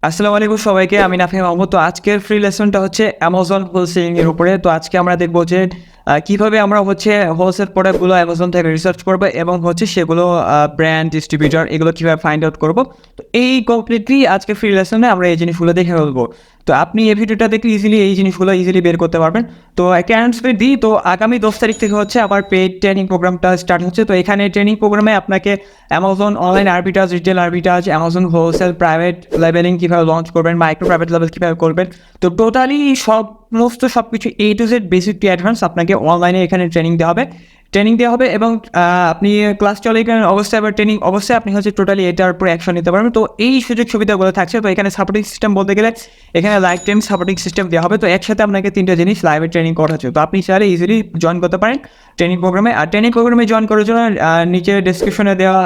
আসসালামু আলাইকুম সবাইকে, আমি নাফি মাহমুদ। তো আজকের ফ্রি লেসনটা হচ্ছে অ্যামাজন হোলসেলিং এর উপরে। তো আজকে আমরা দেখবো যে কিভাবে আমরা হচ্ছে হোলসেল প্রোডাক্টগুলো অ্যামাজন থেকে রিসার্চ করবো এবং হচ্ছে সেগুলো ব্র্যান্ড ডিস্ট্রিবিউটর এগুলো কীভাবে ফাইন্ড আউট করবো। তো এই কমপ্লিটলি আজকে ফ্রি লেসনে আমরা এই জিনিসগুলো দেখে ফেলবো। তো আপনি এই ভিডিওটা দেখলে ইজিলি এই জিনিসগুলো ইজিলি বের করতে পারবেন। তো একটা অ্যানাউন্সমেন্ট দিই, তো আগামী 10 তারিখ থেকে হচ্ছে আবার পেইড ট্রেনিং প্রোগ্রামটা স্টার্ট হচ্ছে। তো এখানে ট্রেনিং প্রোগ্রামে আপনাকে Amazon online arbitrage, retail arbitrage, Amazon wholesale, private লেভেলিং কীভাবে লঞ্চ করবেন, মাইক্রো প্রাইভেট লেভেল কীভাবে করবেন, তো টোটালি সব কিছু A to Z basic to advance আপনাকে অনলাইনে এখানে ট্রেনিং দেওয়া হবে এবং আপনি ক্লাস চলাকালীন অবস্থায় বা ট্রেনিং অবস্থায় আপনি হচ্ছে টোটালি এটার উপরে অ্যাকশন নিতে পারবেন। তো এই সুযোগ সুবিধাগুলো থাকছে। তো এখানে সাপোর্টিং সিস্টেম বলতে গেলে এখানে লাইফ টাইম সাপোর্টিং সিস্টেম দেওয়া হবে। তো একসাথে আপনাকে 3টা জিনিস লাইভে ট্রেনিং করা হচ্ছে। তো আপনি চাইলে ইজিলি জয়েন করতে পারেন ট্রেনিং প্রোগ্রামে। আর ট্রেনিং প্রোগ্রামে জয়েন করার জন্য নিচে ডেসক্রিপশনে দেওয়া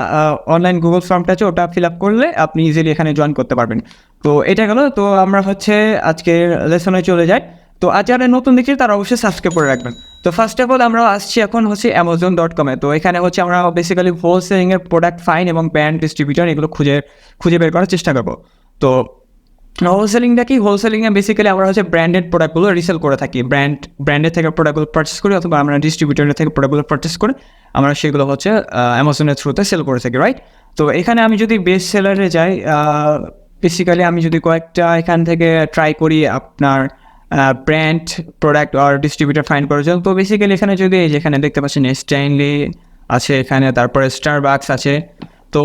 অনলাইন গুগল ফর্মটা আছে, ওটা ফিল আপ করলে আপনি ইজিলি এখানে জয়েন করতে পারবেন। তো এটা গেল। তো আমরা হচ্ছে আজকের লেসনে চলে যাই। তো আজ যারা নতুন দেখছি তারা অবশ্যই সাবস্ক্রাইব করে রাখবেন। তো ফার্স্ট অফ অল আমরা আসছি এখন হচ্ছে amazon.com-এ। তো এখানে হচ্ছে আমরা বেসিক্যালি হোলসেলিংয়ের প্রোডাক্ট ফাইন এবং ব্র্যান্ড ডিস্ট্রিবিউটর এগুলো খুঁজে বের করার চেষ্টা করবো। তো হোলসেলিংটা কি? হোলসেলিংয়ে বেসিক্যালি আমরা হচ্ছে ব্র্যান্ডেড প্রোডাক্টগুলো রিসেল করে থাকি। ব্র্যান্ডের থেকে প্রোডাক্টগুলো পারচেস করি, অথবা আমরা ডিস্ট্রিবিউটরের থেকে প্রোডাক্টগুলো পারচেস করে আমরা সেগুলো হচ্ছে অ্যামাজনের থ্রুতে সেল করে থাকি, রাইট? তো এখানে আমি যদি বেস্ট সেলারে যাই, বেসিক্যালি আমি যদি কয়েকটা এখান থেকে ট্রাই করি আপনার ব্র্যান্ড প্রোডাক্ট আর ডিস্ট্রিবিউটর ফাইন্ড করার জন্য। তো বেসিক্যালি এখানে যদি যেখানে দেখতে পাচ্ছেন স্ট্যানলি আছে, এখানে তারপরে স্টারবাকস আছে। তো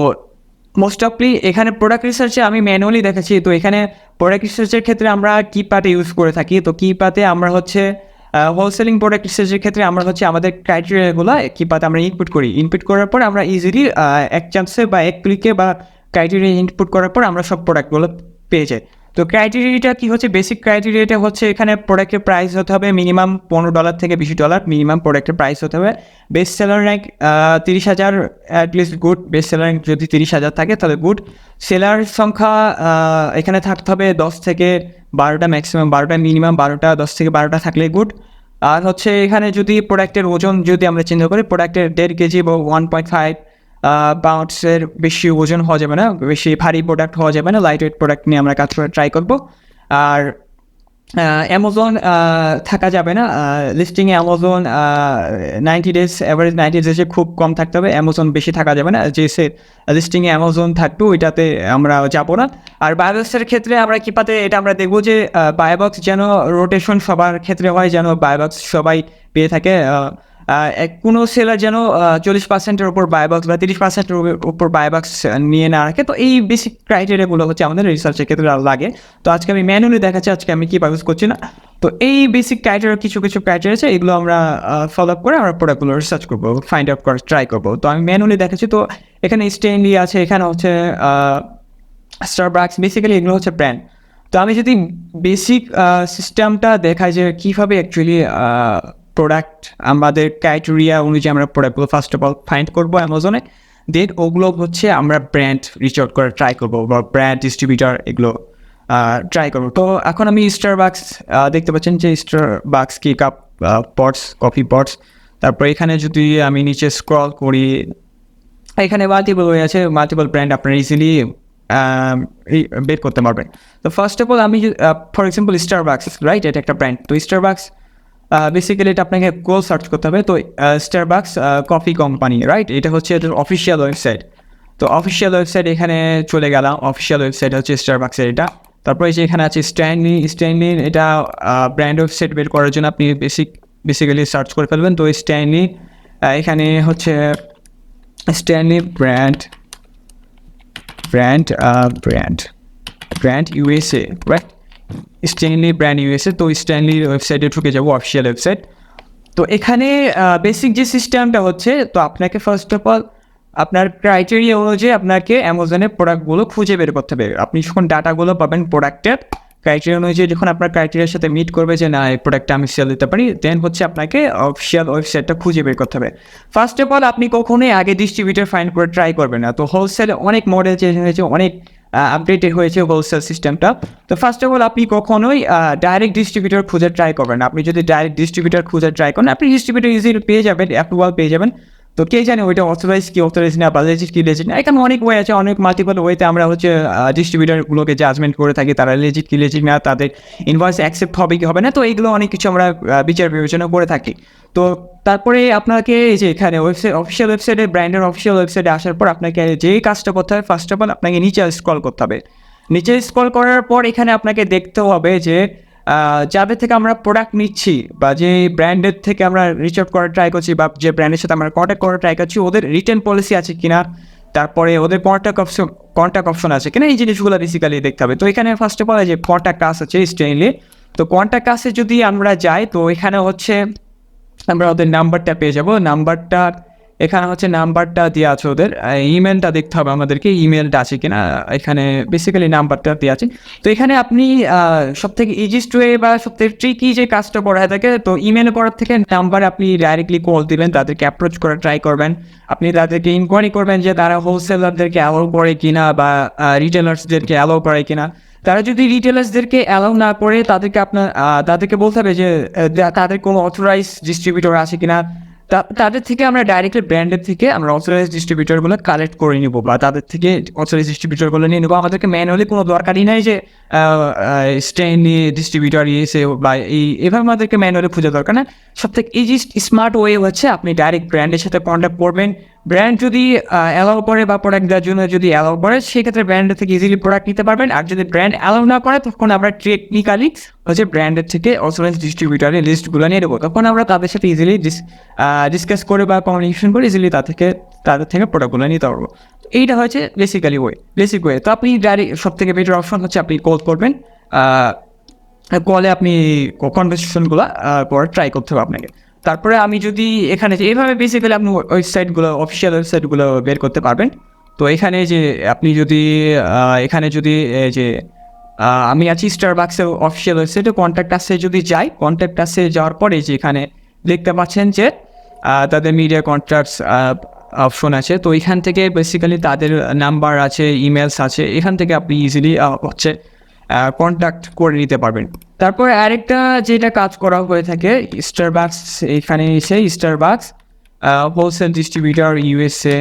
মোস্ট অফলি এখানে প্রোডাক্ট রিসার্চে আমি ম্যানুয়ালি দেখাচ্ছি। তো এখানে প্রোডাক্ট রিসার্চের ক্ষেত্রে আমরা কিপ্যাডে ইউজ করে থাকি। তো কিপ্যাডে আমরা হচ্ছে হোলসেলিং প্রোডাক্ট রিসার্চের ক্ষেত্রে আমরা হচ্ছে আমাদের ক্রাইটেরিয়াগুলো কিপ্যাডে আমরা ইনপুট করার পর আমরা ইজিলি এক চান্সে বা এক ক্লিকে বা ক্রাইটেরিয়া ইনপুট করার পর আমরা সব প্রোডাক্টগুলো পেয়ে যাই। তো ক্রাইটেরিয়াটা কি হচ্ছে? বেসিক ক্রাইটেরিয়াটা হচ্ছে এখানে প্রোডাক্টের প্রাইস হতে হবে মিনিমাম $15 থেকে $20 মিনিমাম প্রোডাক্টের প্রাইস হতে হবে। Best seller rank 30,000 at least good. Best seller rank যদি 30,000 থাকে তাহলে গুড। সেলার সংখ্যা এখানে থাকতে হবে 10 থেকে 12টা, ম্যাক্সিমাম 12টা, মিনিমাম 12টা, 10 থেকে 12টা থাকলে গুড। আর হচ্ছে এখানে যদি প্রোডাক্টের ওজন যদি আমরা চিন্তা করি, প্রোডাক্টের 1.5 কেজি বা 1.5 পাউন্ডসের বেশি ওজন হওয়া যাবে না, বেশি ভারী প্রোডাক্ট হওয়া যাবে না। লাইট ওয়েট প্রোডাক্ট নিয়ে আমরা কাজ করে ট্রাই করবো। আর অ্যামাজন থাকা যাবে না লিস্টিংয়ে। অ্যামাজন 90 ডেজ, অ্যাভারেজ 90 ডেজে খুব কম থাকতে হবে। অ্যামাজন বেশি থাকা যাবে না। যে সে লিস্টিংয়ে অ্যামাজন থাকবে ওইটাতে আমরা যাবো না। আর বায়োবক্সের ক্ষেত্রে আমরা কি পাতে এটা আমরা দেখবো যে বায়োবক্স যেন রোটেশন সবার ক্ষেত্রে হয়, যেন বায়োবক্স সবাই পেয়ে থাকে। কোনো সেলার যেন 40%-এর উপর বায়োবক্স বা 30%-এর উপর বায়োবক্স নিয়ে না রাখে। তো এই বেসিক ক্রাইটেরিয়াগুলো হচ্ছে আমাদের রিসার্চের ক্ষেত্রে লাগে। তো আজকে আমি ম্যানুয়ালি দেখাচ্ছি আজকে আমি কী ইউজ করছি না। তো এই বেসিক ক্রাইটেরিয়া কিছু ক্রাইটেরিয়া আছে, এগুলো আমরা ফলো আপ করে আমরা প্রোডাক্টগুলো রিসার্চ করবো, ফাইন্ড আউট করার ট্রাই করবো। তো আমি ম্যানুয়ালি দেখাচ্ছি। তো এখানে স্টেনলি আছে, এখানে হচ্ছে স্টারবাকস, বেসিক্যালি এগুলো হচ্ছে ব্র্যান্ড। তো আমি যদি বেসিক সিস্টেমটা দেখাই যে কীভাবে অ্যাকচুয়ালি প্রোডাক্ট আমাদের ক্রাইটেরিয়া অনুযায়ী আমরা প্রোডাক্টগুলো ফার্স্ট অফ অল ফাইন্ড করবো অ্যামাজনে। দেন ওগুলো হচ্ছে আমরা ব্র্যান্ড রিচ আউট করে ট্রাই করবো বা ব্র্যান্ড ডিস্ট্রিবিউটার এগুলো ট্রাই করবো। তো এখন আমি স্টারবাকস দেখতে পাচ্ছেন যে স্টারবাকস কি কাপ পটস, কফি পটস। তারপর এখানে যদি আমি নিচে স্ক্রল করি, এখানে মাল্টিপল ব্র্যান্ড আপনারা ইজিলি বের করতে পারবেন। তো ফার্স্ট অফ অল আমি ফর এক্সাম্পল স্টারবাকস, রাইট, এটা একটা ব্র্যান্ড। তো স্টারবাকস বেসিক্যালি এটা আপনাকে গুগল সার্চ করতে হবে। তো স্টারবাকস কফি কোম্পানি, রাইট, এটা হচ্ছে এটার অফিসিয়াল ওয়েবসাইট। তো অফিসিয়াল ওয়েবসাইট এখানে চলে গেলাম। অফিসিয়াল ওয়েবসাইট হচ্ছে স্টারবাকসের এটা। তারপরে যে এখানে আছে স্ট্যানলি, এটা ব্র্যান্ড ওয়েবসাইট বের করার জন্য আপনি বেসিক্যালি সার্চ করে ফেলবেন। তো স্ট্যানলি এখানে হচ্ছে Stanley brand USA, right, Stanley brand USA। তো স্ট্যানলির ওয়েবসাইটে ঢুকে যাবো, অফিসিয়াল ওয়েবসাইট। তো এখানে বেসিক যে সিস্টেমটা হচ্ছে, তো আপনাকে ফার্স্ট অফ অল আপনার ক্রাইটেরিয়া অনুযায়ী আপনাকে অ্যামাজনের প্রোডাক্টগুলো খুঁজে বের করতে হবে। আপনি যখন ডাটাগুলো পাবেন প্রোডাক্টের ক্রাইটেরিয়া অনুযায়ী, যখন আপনার ক্রাইটেরিয়ার সাথে মিট করবে যে না এই প্রোডাক্টটা আমি সেল দিতে পারি, দেন হচ্ছে আপনাকে অফিসিয়াল ওয়েবসাইটটা খুঁজে বের করতে হবে। ফার্স্ট অফ অল আপনি কখনোই আগে ডিস্ট্রিবিউটার ফাইন্ড করে ট্রাই করবেন না। তো হোলসেলে অনেক মডেল চেঞ্জ হয়েছে, অনেক আপডেটেড হয়েছে হোলসেল সিস্টেমটা। তো ফার্স্ট অফ অল আপনি কখনোই ডাইরেক্ট ডিস্ট্রিবিউটার খুঁজে ট্রাই করবেন। আপনি যদি ডাইরেক্ট ডিস্ট্রিবিউটার খুঁজে ট্রাই করেন, আপনি ডিস্ট্রিবিউটার ইজিলি পেয়ে যাবেন, অ্যাপ্রুভাল পেয়ে যাবেন। তো কে জানে ওইটা অথরাইজ কি অথরাইজ না বা লেজিট কি লেজিট না, এখানে অনেক ওয়ে আছে, অনেক মাল্টিপল ওয়েতে আমরা হচ্ছে ডিস্ট্রিবিউটারগুলোকে জাজমেন্ট করে থাকি তারা লেজিট কি লেজিট না, তাদের ইনভয়েস অ্যাকসেপ্ট হবে কি হবে না। তো এইগুলো অনেক কিছু আমরা বিচার বিবেচনা করে থাকি। তো তারপরে আপনাকে এই যে এখানে ওয়েবসাইট অফিসিয়াল ওয়েবসাইটে ব্র্যান্ডের অফিসিয়াল ওয়েবসাইটে আসার পর আপনাকে যেই কাজটা করতে হবে ফার্স্ট অফ অল আপনাকে নিচে স্ক্রল করতে হবে। নিচে স্ক্রল করার পর এখানে আপনাকে দেখতে হবে যে যাদের থেকে আমরা প্রোডাক্ট নিচ্ছি বা যে ব্র্যান্ডের থেকে আমরা রিচ আউট করার ট্রাই করছি বা যে ব্র্যান্ডের সাথে আমরা কন্ট্যাক্ট করার ট্রাই করছি ওদের রিটার্ন পলিসি আছে কিনা, তারপরে ওদের কন্ট্যাক্ট অপশন আছে কিনা, এই জিনিসগুলো বেসিক্যালি দেখতে হবে। তো এখানে ফার্স্ট অফ অল যে কন্ট্যাক্ট কাজ আছে স্টেইনলি, তো কন্ট্যাক্ট কাজে যদি আমরা যাই তো এখানে হচ্ছে আমরা ওদের নাম্বারটা পেয়ে যাবো। নাম্বারটা এখানে হচ্ছে নাম্বারটা দেওয়া আছে, ওদের ইমেলটা দেখতে হবে আমাদেরকে, ইমেলটা আছে কিনা, এখানে বেসিক্যালি নাম্বারটা দেওয়া আছে। তো এখানে আপনি সবথেকে ইজিস্ট ওয়ে বা সবথেকে ট্রিকি যে কাজটা করা হয়ে থাকে, তো ইমেল করার থেকে নাম্বার আপনি ডাইরেক্টলি কল দিবেন, তাদেরকে অ্যাপ্রোচ করার ট্রাই করবেন, আপনি তাদেরকে ইনকোয়ারি করবেন যে তারা হোলসেলারদেরকে অ্যালাউ করে কিনা বা রিটেলার্সদেরকে অ্যালাউ করে কিনা। তারা যদি রিটেলার্সদেরকে অ্যালাউ না করে তাদেরকে বলতে হবে যে তাদের কোনো অথরাইজ ডিস্ট্রিবিউটর আছে কিনা, তাদের থেকে আমরা ডাইরেক্টলি ব্র্যান্ডের থেকে আমরা অথরাইজ ডিস্ট্রিবিউটরগুলো কালেক্ট করে নিব বা তাদের থেকে অথরাইজ ডিস্ট্রিবিউটরগুলো নিয়ে নেবো। আমাদেরকে ম্যানুয়ালি কোনো দরকারই নাই যে স্টেইনলি ডিস্ট্রিবিউটর ইয়েছে বা এভাবে আমাদেরকে ম্যানুয়ালি খুঁজে দরকার না। সবথেকে ইজিস্ট স্মার্ট ওয়ে হচ্ছে আপনি ডাইরেক্ট ব্র্যান্ডের সাথে কন্ট্যাক্ট করবেন। ব্র্যান্ড যদি অ্যালাউ করে বা প্রোডাক্ট দেওয়ার জন্য যদি অ্যালাউ করে সেক্ষেত্রে ব্র্যান্ডের থেকে ইজিলি প্রোডাক্ট নিতে পারবেন। আর যদি ব্র্যান্ড অ্যালাউ না করে তখন আমরা টেকনিক্যালি হচ্ছে ব্র্যান্ডের থেকে অথরাইজ ডিস্ট্রিবিউটারের লিস্টগুলো নিয়ে নেবো। তখন আমরা তাদের সাথে ইজিলি ডিসকাস করে বা কমিউনিকেশন করে ইজিলি তাদের থেকে প্রোডাক্টগুলো নিতে পারবো। এইটা হচ্ছে বেসিক্যালি বেসিক ওয়ে। তো আপনি ডাইরেক্ট সব থেকে বেটার অপশন হচ্ছে আপনি কল করবেন, কলে আপনি কনভারসেশনগুলো করার ট্রাই করতে হবে আপনাকে। তারপরে আমি যদি এখানে যে এইভাবে বেসিক্যালি আপনি ওয়েবসাইটগুলো অফিসিয়াল ওয়েবসাইটগুলো বের করতে পারবেন। তো এখানে যে আপনি যদি এখানে যদি যে আমি আছি স্টারবাক্সের অফিসিয়াল ওয়েবসাইটে কন্ট্যাক্ট আসে যদি যাই, কন্ট্যাক্ট আসে যাওয়ার পরে যে এখানে দেখতে পাচ্ছেন যে তাদের মিডিয়া কন্ট্যাক্টস অপশন আছে। তো এখান থেকে বেসিক্যালি তাদের নাম্বার আছে, ইমেলস আছে, এখান থেকে আপনি ইজিলি হচ্ছে কন্ট্যাক্ট করে নিতে পারবেন। তারপরে আরেকটা যেটা কাজ করা হয়ে থাকে স্টারবাক্স, এখানে এসে স্টারবাক্স হোলসেল ডিস্ট্রিবিউটর ইউএসএ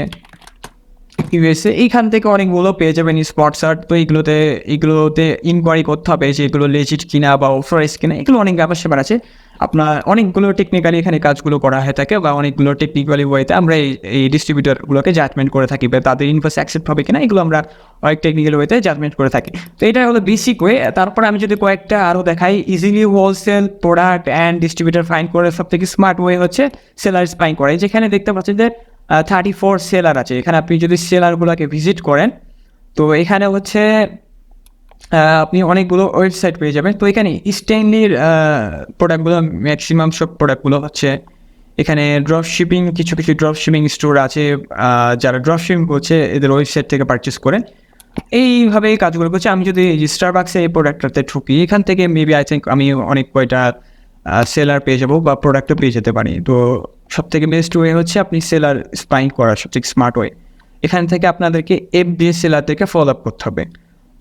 এইখান থেকে অনেকগুলো পেয়ে যাবেন স্পটসার্ট। তো এগুলোতে ইনকোয়ারি করতে হবে যে এগুলো লেজিট কিনা বা অথরাইজ কিনা, এগুলো অনেক ব্যাপার স্যাপার আছে। আপনার অনেকগুলো টেকনিক্যালি এখানে কাজগুলো করা হয়ে থাকে বা অনেকগুলো টেকনিক্যালি ওয়েতে আমরা এই ডিস্ট্রিবিউটরগুলোকে জাজমেন্ট করে থাকি বা তাদের ইনভয়েস অ্যাকসেপ্ট হবে কিনা, এগুলো আমরা অনেক টেকনিক্যাল ওয়েতে জাজমেন্ট করে থাকি। তো এটা হলো বেসিক ওয়ে। তারপর আমি যদি কয়েকটা আরও দেখাই, easily wholesale product and distributor find করে সব থেকে স্মার্ট ওয়ে হচ্ছে সেলার্স ফাইন্ড করে। যেখানে দেখতে পাচ্ছেন যে 34 সেলার আছে। এখানে আপনি যদি সেলারগুলোকে ভিজিট করেন তো এখানে হচ্ছে আপনি অনেকগুলো ওয়েবসাইট পেয়ে যাবেন। তো এখানে স্টেইনলির প্রোডাক্টগুলো ম্যাক্সিমাম সব প্রোডাক্টগুলো হচ্ছে এখানে ড্রপ শিপিং, কিছু ড্রপ শিপিং স্টোর আছে যারা ড্রপ শিপিং করছে এদের ওয়েবসাইট থেকে পারচেস করেন। এইভাবে এই কাজগুলো করছে। আমি যদি স্টারবাক্সে এই প্রোডাক্টটাতে ঢুকি এখান থেকে মেবি আই থিঙ্ক আমি অনেক কয়টা সেলার পেয়ে যাবো বা প্রোডাক্টও পেয়ে যেতে পারি। তো সব থেকে বেস্ট ওয়ে হচ্ছে আপনি সেলার স্পাইং করার সবথেকে স্মার্ট ওয়ে। এখান থেকে আপনাদেরকে FBA সেলারদেরকে ফলো আপ করতে হবে।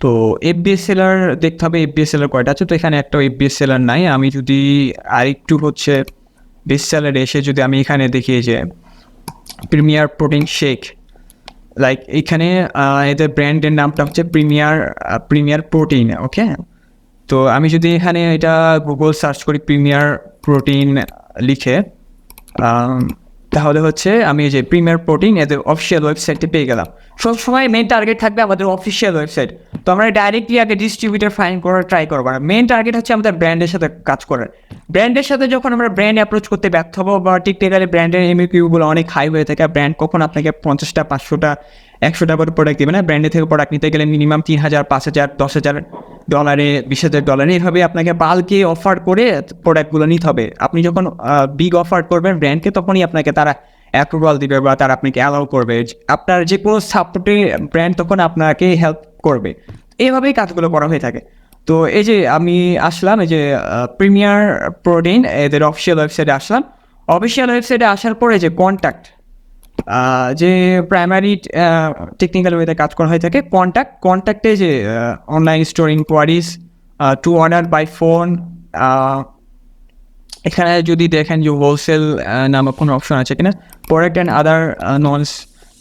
তো FBA সেলার দেখতে হবে FBA সেলার কয়টা আছে। তো এখানে একটা FBA সেলার নাই। আমি যদি আরেকটু হচ্ছে বেস্ট সেলারে এসে যদি আমি এখানে দেখি যে প্রিমিয়ার প্রোটিন শেক, লাইক এখানে এদের ব্র্যান্ডের নামটা হচ্ছে প্রিমিয়ার প্রোটিন। ওকে, তো আমি যদি এখানে এটা গুগল সার্চ করি প্রিমিয়ার প্রোটিন লিখে, তাহলে হচ্ছে আমি যে প্রিমিয়ার প্রোটিন এদের অফিসিয়াল ওয়েবসাইটে পেয়ে গেলাম। সবসময় মেন টার্গেট থাকবে আমাদের অফিসিয়াল ওয়েবসাইট। তো আমরা ডাইরেক্টলি আগে ডিস্ট্রিবিউটর ফাইন্ড করার ট্রাই করবো না, মেন টার্গেট হচ্ছে আমাদের ব্র্যান্ডের সাথে কাজ করার। ব্র্যান্ডের সাথে যখন আমরা ব্র্যান্ড অ্যাপ্রোচ করতে ব্যর্থ হবো বা টেকনিক্যালি ব্র্যান্ডের এমইকিউগুলো অনেক হাই হয়ে থাকে, ব্র্যান্ড কখন আপনাকে 50টা 500টা 100টা করে প্রোডাক্ট দেবে না। ব্র্যান্ডের থেকে প্রোডাক্ট নিতে গেলে মিনিমাম 3000 5000 10,000 ডলারে 20,000 ডলারে এভাবে আপনাকে বাল্কে অফার করে প্রোডাক্টগুলো নিতে হবে। আপনি যখন বিগ অফার করবেন ব্র্যান্ডকে তখনই আপনাকে তারা অ্যাপ্রুভাল দিবে বা তারা আপনাকে অ্যালাউ করবে, আপনার যে কোনো সাপোর্টে ব্র্যান্ড তখন আপনাকে হেল্প করবে। এইভাবেই কাজগুলো করা হয়ে থাকে। তো এই যে আমি আসলাম এই যে প্রিমিয়ার প্রোটিন এদের অফিসিয়াল ওয়েবসাইটে আসলাম। অফিসিয়াল ওয়েবসাইটে আসার পরে যে কন্ট্যাক্ট, যে প্রাইমারি টেকনিক্যাল ওয়েতে কাজ করা হয়ে থাকে কন্ট্যাক্টে যে online store inquiries, to order by phone, এখানে যদি দেখেন যে হোলসেল নামক কোনো অপশন আছে কিনা, product and other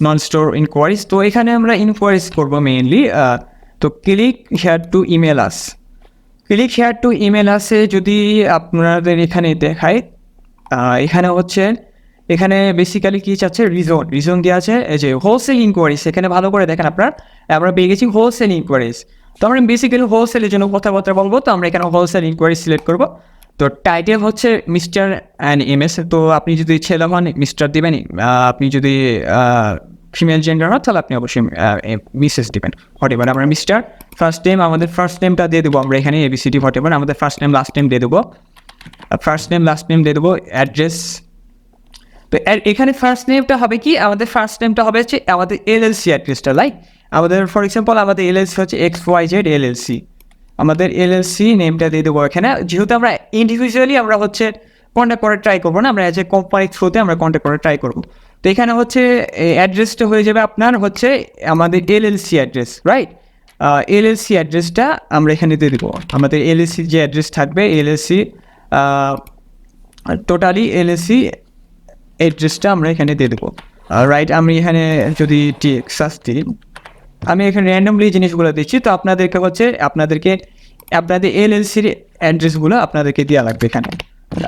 non store enquiries, তো এখানে আমরা ইনকোয়ারিজ করবো মেইনলি। তো click here two email us, click here two email আসে যদি আপনাদের এখানে দেখায়, এখানে হচ্ছে এখানে বেসিক্যালি কী চাচ্ছে, রিজন দেওয়া আছে এই যে হোলসেল ইনকোয়ারিজ। এখানে ভালো করে দেখেন আমরা পেয়ে গেছি হোলসেল ইনকোয়ারিজ। তো আমরা বেসিক্যালি হোলসেলের জন্য কথাবার্তা বলবো, তো আমরা এখানে হোলসেল ইনকোয়ারিজ সিলেক্ট করবো। তো টাইটেল হচ্ছে মিস্টার অ্যান্ড এমএস, তো আপনি যদি ছেলে হন মিস্টার দেবেন, আপনি যদি ফিমেল জেন্ডার হন তাহলে আপনি অবশ্যই মিসেস দেবেন, হোয়াটএভার। আমরা মিস্টার, ফার্স্ট নেম, আমাদের ফার্স্ট নেমটা দিয়ে দেবো আমরা এখানে এবিসিডি হোয়াটএভার, আমাদের ফার্স্ট নেম লাস্ট নেম দিয়ে দেবো, ফার্স্ট নেম লাস্ট নেম দিয়ে দেবো, অ্যাড্রেস। তো এখানে ফার্স্ট নেমটা হবে কি, আমাদের ফার্স্ট নেমটা হবে হচ্ছে আমাদের এলএলসি অ্যাড্রেসটা, লাইক আমাদের ফর এক্সাম্পল আমাদের এলএলসি হচ্ছে XYZ এলএলসি, আমাদের এলএলসি নেমটা দিয়ে দেবো এখানে। যেহেতু আমরা ইন্ডিভিজুয়ালি আমরা হচ্ছে কন্ট্যাক্ট করে ট্রাই করবো না, আমরা অ্যাজ এ কোম্পানির থ্রুতে আমরা কন্ট্যাক্ট করে ট্রাই করবো। তো এখানে হচ্ছে অ্যাড্রেসটা হয়ে যাবে আপনার হচ্ছে আমাদের এলএলসি অ্যাড্রেস, রাইট। এলএলসি অ্যাড্রেসটা আমরা এখানে দিয়ে দেবো, আমাদের এলএলসি যে অ্যাড্রেস থাকবে এলএলসি, টোটালি এলএলসি অ্যাড্রেসটা আমরা এখানে দিয়ে দেবো, রাইট। আমি এখানে যদি টেক্সাস দিই, আমি এখানে র্যান্ডমলি জিনিসগুলো দিচ্ছি, তো আপনাদেরকে হচ্ছে আপনাদের এলএলসির অ্যাড্রেসগুলো আপনাদেরকে দেওয়া লাগবে এখানে।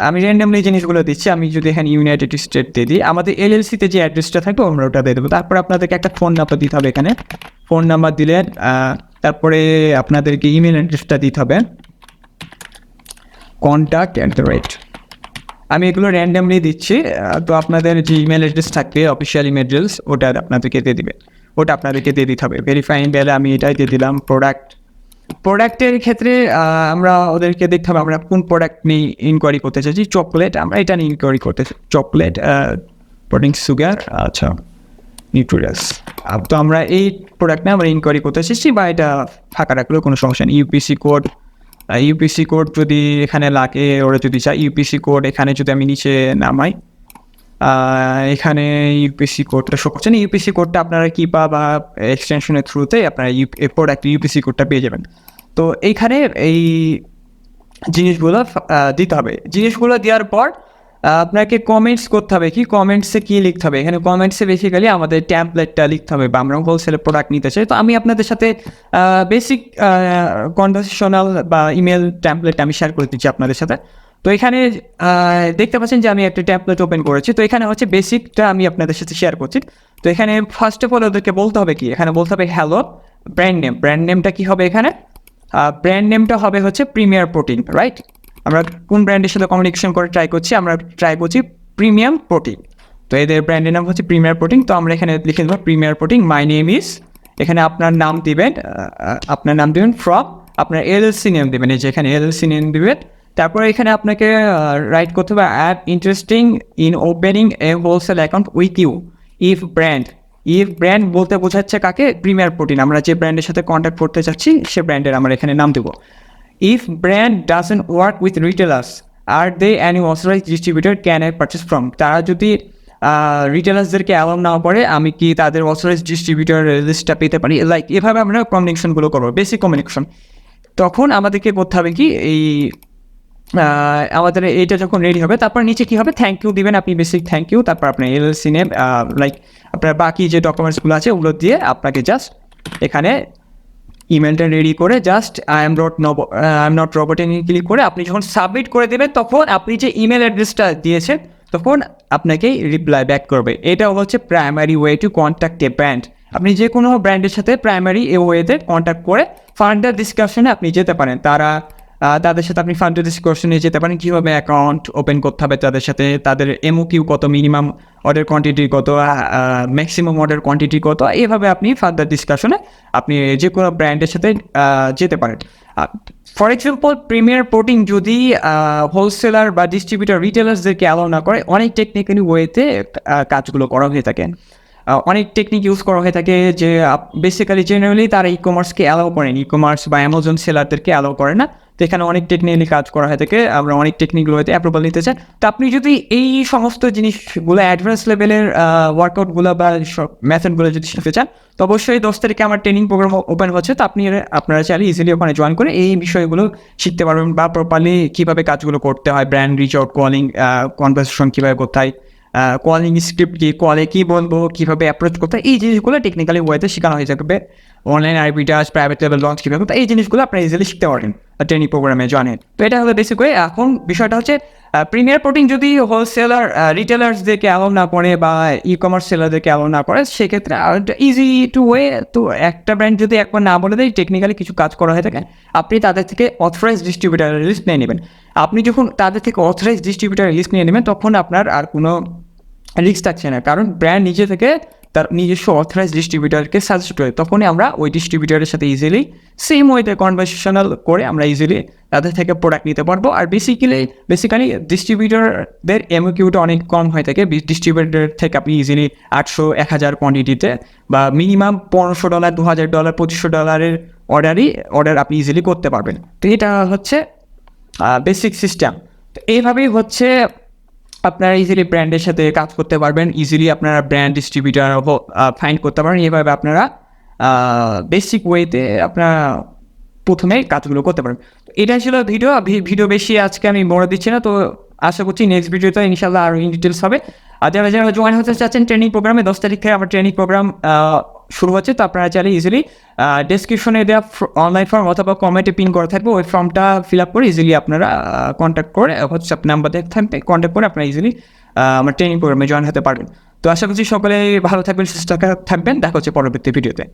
আমি র্যান্ডমলি জিনিসগুলো দিচ্ছি, আমি যদি এখানে ইউনাইটেড স্টেট দিয়ে দিই, আমাদের এলএলসিতে যে অ্যাড্রেসটা থাকবে আমরা ওটা দিয়ে দেবো। তারপর আপনাদেরকে একটা ফোন নাম্বার দিতে হবে এখানে, ফোন নাম্বার দিলে তারপরে আপনাদেরকে ইমেল অ্যাড্রেসটা দিতে হবে, contact@, আমি এগুলো র্যান্ডামলি দিচ্ছি। তো আপনাদের যে ইমেল অ্যাড্রেস থাকবে অফিসিয়াল ইমেল অ্যাড্রেস ওটা আপনাদেরকে দিয়ে দিবে, ওটা আপনাদেরকে দিয়ে দিতে হবে। ভেরিফাই ইমেলে আমি এটাই দিয়ে দিলাম। প্রোডাক্টের ক্ষেত্রে আমরা ওদেরকে দেখতে হবে আমরা কোন প্রোডাক্ট নিয়ে ইনকোয়ারি করতে চাইছি। চকলেট, আমরা এটা নিয়ে ইনকোয়ারি করতে চাই, চকলেট পুডিং সুগার, আচ্ছা নিউট্রিয়াস। তো আমরা এই প্রোডাক্ট নিয়ে আমরা ইনকোয়ারি করতে চাইছি, বা এটা ফাঁকা রাখলেও কোনো সমস্যা নেই। ইউপিসি কোড যদি এখানে লাগে, ওরা যদি চায় ইউপিসি কোড, এখানে যদি আমি নিচে নামাই, এখানে ইউপিসি কোডটা শো করছে না। ইউপিসি কোডটা আপনারা কিপা বা এক্সটেনশনের থ্রুতে আপনারা প্রোডাক্ট ইউপিসি কোডটা পেয়ে যাবেন। তো এইখানে এই জিনিসগুলো দিতে হবে। জিনিসগুলো দেওয়ার পর আপনাকে কমেন্টস করতে হবে। কি কমেন্টসে কী লিখতে হবে, এখানে কমেন্টসে বেসিক্যালি আমাদের ট্যাম্পলেটটা লিখতে হবে, বা আমরা হোলসেলের প্রোডাক্ট নিতে চাই। তো আমি আপনাদের সাথে বেসিক কনভারসেশনাল বা ইমেল ট্যাম্পলেট আমি শেয়ার করে দিচ্ছি আপনাদের সাথে। তো এখানে দেখতে পাচ্ছেন যে আমি একটা ট্যাম্পলেট ওপেন করেছি। তো এখানে হচ্ছে বেসিকটা আমি আপনাদের সাথে শেয়ার করছি। তো এখানে ফার্স্ট অফ অল ওদেরকে বলতে হবে কি, এখানে বলতে হবে হ্যালো ব্র্যান্ড নেম। ব্র্যান্ড নেমটা কী হবে এখানে, ব্র্যান্ড নেমটা হবে হচ্ছে প্রিমিয়ার প্রোটিন, রাইট। আমরা কোন ব্র্যান্ডের সাথে কমিউনিকেশন করে ট্রাই করছি, আমরা ট্রাই করছি প্রিমিয়াম প্রোটিন। তো এদের ব্র্যান্ডের নাম হচ্ছে প্রিমিয়ার প্রোটিন। তো আমরা এখানে লিখে দেবো premier protein, my name is, এখানে আপনার নাম দিবেন, ফ্রম আপনার এলএলসি নেম দেবেন, এই যে এখানে এলএলসি নেম দিবেন। তারপরে এখানে আপনাকে রাইট করতে হবে app interesting in opening a wholesale account with you if brand বলতে বোঝাচ্ছে কাকে, প্রিমিয়ার প্রোটিন। আমরা যে ব্র্যান্ডের সাথে কন্ট্যাক্ট করতে চাচ্ছি সে ব্র্যান্ডের আমরা এখানে নাম দেবো। If brand doesn't work with retailers are they any authorize distributor can I purchase from, তারা যদি রিটেলার্সদেরকে অ্যালাউ না করে আমি কি তাদের অথরাইজ ডিস্ট্রিবিউটর লিস্টটা পেতে পারি, লাইক এভাবে আমরা কমিউনিকেশনগুলো করবো, বেসিক কমিউনিকেশন। তখন আমাদেরকে করতে হবে কি, এই আমাদের এইটা যখন রেডি হবে তারপর নিচে কী হবে, থ্যাংক ইউ দিবেন আপনি, বেসিক থ্যাংক ইউ। তারপর আপনার এলএলসি নেম, লাইক আপনার বাকি যে ডকুমেন্টসগুলো আছে ওগুলো দিয়ে আপনাকে জাস্ট এখানে ইমেলটা রেডি করে just I am not robot click করে আপনি যখন সাবমিট করে দেবেন, তখন আপনি যে ইমেল অ্যাড্রেসটা দিয়েছেন তখন আপনাকেই রিপ্লাই ব্যাক করবে। এটাও হচ্ছে primary way to contact A brand. আপনি যে কোনো ব্র্যান্ডের সাথে প্রাইমারি এ ওয়েতে কন্ট্যাক্ট করে ফার্দার ডিসকাশনে আপনি যেতে পারেন। তাদের সাথে আপনি ফার্দার ডিসকাশনে যেতে পারেন, কীভাবে অ্যাকাউন্ট ওপেন করতে হবে তাদের সাথে, তাদের এমওকিউ কত, মিনিমাম অর্ডার কোয়ান্টিটি কত, ম্যাক্সিমাম অর্ডার কোয়ান্টিটি কত, এইভাবে আপনি ফার্দার ডিসকাশনে আপনি যে কোনো ব্র্যান্ডের সাথে যেতে পারেন। ফর এক্সাম্পল প্রিমিয়ার প্রোটিন যদি হোলসেলার বা ডিস্ট্রিবিউটার রিটেলার্সদেরকে অ্যালাউ না করে, অনেক টেকনিক্যালি ওয়েতে কাজগুলো করা হয়ে থাকে, অনেক টেকনিক ইউজ করা হয়ে থাকে, যে বেসিক্যালি জেনারেলি তারা ই কমার্সকে অ্যালাউ করেন, ই কমার্স বা অ্যামাজন সেলারদেরকে অ্যালাউ করে না। তো এখানে অনেক টেকনিক্যালি কাজ করা হয়ে থাকে, আমরা অনেক টেকনিকগুলো হয়তো অ্যাপ্রুভাল নিতে চাই। তো আপনি যদি এই সমস্ত জিনিসগুলো অ্যাডভান্স লেভেলের ওয়ার্কআউটগুলো বা সব মেথডগুলো যদি শিখতে চান, তো অবশ্যই 10 তারিখে আমার ট্রেনিং প্রোগ্রাম ওপেন হচ্ছে। তো আপনারা চাইলে ইজিলি ওখানে জয়েন করে এই বিষয়গুলো শিখতে পারবেন, বা প্রপারলি কীভাবে কাজগুলো করতে হয়, brand reach out, calling, conversation কীভাবে করতে হয়, কলিং স্ক্রিপ্ট কী, কলে কী বলবো, কীভাবে অ্যাপ্রোচ করতে হয়, এই জিনিসগুলো টেকনিক্যালি ওয়েতে শেখানো হয়ে যাবে। অনলাইন আরবিটাজ, প্রাইভেট লেভেল লঞ্চ কীভাবে, তো এই জিনিসগুলো আপনারা ইজিলি শিখতে পারেন ট্রেনিং প্রোগ্রামে জয়েন। তো এটা হলো বেসিক ওয়ে। এখন বিষয়টা হচ্ছে প্রিমিয়ার প্রোটিন যদি হোলসেলার রিটেলার্সদেরকে অ্যালাউ না করে বা ই কমার্স সেলারদেরকে অ্যালাউ না করে, সেক্ষেত্রে ইজি টু ওয়ে। তো একটা ব্র্যান্ড যদি একবার না বলে দেয়, টেকনিক্যালি কিছু কাজ করা হয়ে থাকে, আপনি তাদের থেকে অথরাইজ ডিস্ট্রিবিউটার লিস্ট নিয়ে নেবেন। আপনি যখন তাদের থেকে অথরাইজ ডিস্ট্রিবিউটার লিস্ট নিয়ে নেবেন, তখন আপনার আর কোনো রিস্ক থাকছে না, কারণ ব্র্যান্ড নিজে থেকে তার নিজস্ব অথরাইজ ডিস্ট্রিবিউটারকে সাজেস্ট করে। তখনই আমরা ওই ডিস্ট্রিবিউটারের সাথে ইজিলি সেম ওয়েতে কনভারসেশনাল করে আমরা ইজিলি তাদের থেকে প্রোডাক্ট নিতে পারবো। আর বেসিক্যালি ডিস্ট্রিবিউটারদের এমওকিউটা অনেক কম হয়ে থাকে। ডিস্ট্রিবিউটার থেকে আপনি ইজিলি 800-1000 কোয়ান্টিটিতে বা মিনিমাম $1500, $2000, $2500 অর্ডার আপনি ইজিলি করতে পারবেন। তো এটা হচ্ছে বেসিক সিস্টেম। তো এইভাবেই হচ্ছে আপনারা ইজিলি ব্র্যান্ডের সাথে কাজ করতে পারবেন, ইজিলি আপনারা ব্র্যান্ড ডিস্ট্রিবিউটার ফাইন্ড করতে পারেন। এইভাবে আপনারা বেসিক ওয়েতে আপনারা প্রথমে কাজগুলো করতে পারেন। এটা ছিল ভিডিও বেশি আজকে আমি বড় দিচ্ছি না। তো আশা করছি নেক্সট ভিডিওতে ইনশাল্লাহ আরও ইন ডিটেলস হবে। আর যারা জয়েন হতে চাচ্ছেন ট্রেনিং প্রোগ্রামে, 10 তারিখ থেকে আমার ট্রেনিং প্রোগ্রাম শুরু হচ্ছে। তো আপনারা চাইলে ইজিলি ডেসক্রিপশনে দেওয়া অনলাইন ফর্ম অথবা কমেন্টে পিন করা থাকবে, ওই ফর্মটা ফিল আপ করে ইজিলি আপনারা কন্ট্যাক্ট করে, হোয়াটসঅ্যাপ নাম্বার থাকবে, কন্ট্যাক্ট করে আপনারা ইজিলি আমার ট্রেনিং প্রোগ্রামে জয়েন হতে পারবেন। তো আশা করছি সকলে ভালো থাকবেন, সুস্থ থাকবেন। দেখা হচ্ছে পরবর্তী ভিডিওতে।